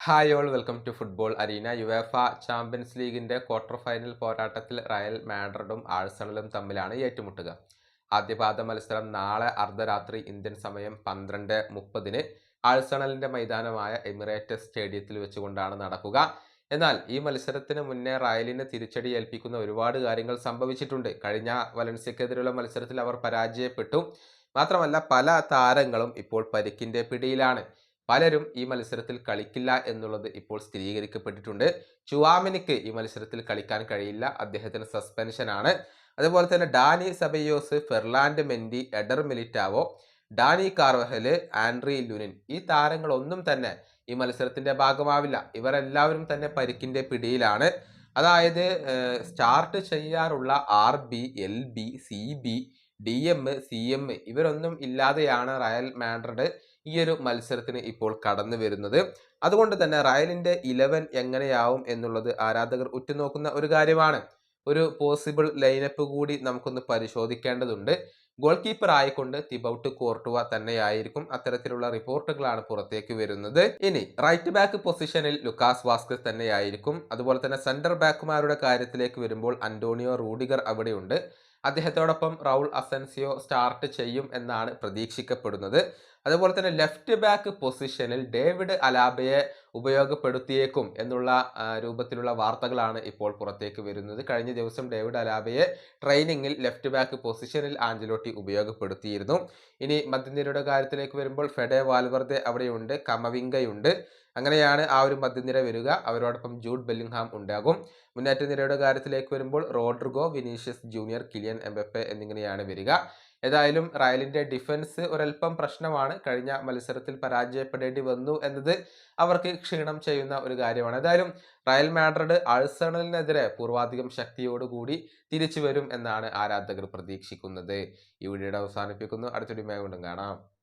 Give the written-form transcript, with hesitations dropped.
Hi all welcome to football arena. UEFA champions ലീഗിന്റെ quarter final പോരാട്ടത്തിൽ Real മാഡ്രിഡും ആഴ്സണലും തമ്മിലാണ് ഏറ്റുമുട്ടുക. ആദ്യപാദ മത്സരം നാളെ അർദ്ധരാത്രി ഇന്ത്യൻ സമയം 12:30 ആഴ്സണലിന്റെ മൈതാനമായ എമിറേറ്റസ് സ്റ്റേഡിയത്തിൽ വെച്ചുകൊണ്ടാണ് നടക്കുക. എന്നാൽ ഈ മത്സരത്തിന് മുന്നേ റയലിന് തിരിച്ചടി ഏൽപ്പിക്കുന്ന ഒരുപാട് കാര്യങ്ങൾ സംഭവിച്ചിട്ടുണ്ട്. കഴിഞ്ഞ വലൻസിയക്കെതിരെയുള്ള മത്സരത്തിൽ അവർ പരാജയപ്പെട്ടു. മാത്രമല്ല പല താരങ്ങളും ഇപ്പോൾ പരിക്കിന്റെ പിടിയിലാണ്. പലരും ഈ മത്സരത്തിൽ കളിക്കില്ല എന്നുള്ളത് ഇപ്പോൾ സ്ഥിരീകരിക്കപ്പെട്ടിട്ടുണ്ട്. ചുവാമിനിക്ക് ഈ മത്സരത്തിൽ കളിക്കാൻ കഴിയില്ല. അദ്ദേഹത്തിന് സസ്പെൻഷനാണ്. അതുപോലെ തന്നെ Dani Ceballos, Ferland Mendy, Eder Militao, Dani Carvajal, Andriy Lunin ഈ താരങ്ങളൊന്നും തന്നെ ഈ മത്സരത്തിന്റെ ഭാഗമാവില്ല. ഇവരെല്ലാവരും തന്നെ പരിക്കിന്റെ പിടിയിലാണ്. അതായത് സ്റ്റാർട്ട് ചെയ്യാറുള്ള RB, LB, CB, DM, CM ഇവരൊന്നും ഇല്ലാതെയാണ് റയൽ മാഡ്രിഡ് ഈ ഒരു മത്സരത്തിന് ഇപ്പോൾ കടന്നു വരുന്നത്. അതുകൊണ്ട് തന്നെ റയലിന്റെ 11 എങ്ങനെയാവും എന്നുള്ളത് ആരാധകർ ഉറ്റുനോക്കുന്ന ഒരു കാര്യമാണ്. ഒരു പോസിബിൾ ലൈനപ്പ് കൂടി നമുക്കൊന്ന് പരിശോധിക്കേണ്ടതുണ്ട്. ഗോൾ കീപ്പർ ആയിക്കൊണ്ട് തിബൌട്ട് കോർട്ടുവ തന്നെയായിരിക്കും. അത്തരത്തിലുള്ള റിപ്പോർട്ടുകളാണ് പുറത്തേക്ക് വരുന്നത്. ഇനി റൈറ്റ് ബാക്ക് പൊസിഷനിൽ ലുക്കാസ് വാസ്കസ് തന്നെയായിരിക്കും. അതുപോലെ തന്നെ സെന്റർ ബാക്കുമാരുടെ കാര്യത്തിലേക്ക് വരുമ്പോൾ അന്റോണിയോ റൂഡിഗർ അവിടെയുണ്ട്. അദ്ദേഹത്തോടൊപ്പം റൗൾ അസൻസിയോ സ്റ്റാർട്ട് ചെയ്യും എന്നാണ് പ്രതീക്ഷിക്കപ്പെടുന്നത്. അതുപോലെ തന്നെ ലെഫ്റ്റ് ബാക്ക് പൊസിഷനിൽ ഡേവിഡ് അലാബയെ ഉപയോഗപ്പെടുത്തിയേക്കും എന്നുള്ള രൂപത്തിലുള്ള വാർത്തകളാണ് ഇപ്പോൾ പുറത്തേക്ക് വരുന്നത്. കഴിഞ്ഞ ദിവസം ഡേവിഡ് അലാബയെ ട്രെയിനിങ്ങിൽ ലെഫ്റ്റ് ബാക്ക് പൊസിഷനിൽ ആഞ്ചലോട്ടി ഉപയോഗപ്പെടുത്തിയിരുന്നു. ഇനി മധ്യനിരയുടെ കാര്യത്തിലേക്ക് വരുമ്പോൾ ഫെഡെ വാൽവർദെ അവിടെയുണ്ട്, കമവിംഗയുണ്ട്. അങ്ങനെയാണ് ആ ഒരു മധ്യനിര വരിക. അവരോടൊപ്പം ജൂഡ് ബെല്ലിംഗ്ഹാം ഉണ്ടാകും. മുന്നേറ്റ നിരയുടെ കാര്യത്തിലേക്ക് വരുമ്പോൾ Rodrygo, Vinicius junior, Kylian Mbappe എന്നിങ്ങനെയാണ് വരിക. ഏതായാലും റയലിന്റെ ഡിഫൻസ് ഒരൽപ്പം പ്രശ്നമാണ്. കഴിഞ്ഞ മത്സരത്തിൽ പരാജയപ്പെടേണ്ടി വന്നു എന്നത് അവർക്ക് ക്ഷീണം ചെയ്യുന്ന ഒരു കാര്യമാണ്. ഏതായാലും റയൽ മാഡ്രിഡ് ആഴ്സണലിനെതിരെ പൂർവാധികം ശക്തിയോടുകൂടി തിരിച്ചു വരും എന്നാണ് ആരാധകർ പ്രതീക്ഷിക്കുന്നത്. ഈ വീഡിയോയുടെ അവസാനിപ്പിക്കുന്നു. അടുത്തൊരു വീഡിയോയുമായി വീണ്ടും കാണാം.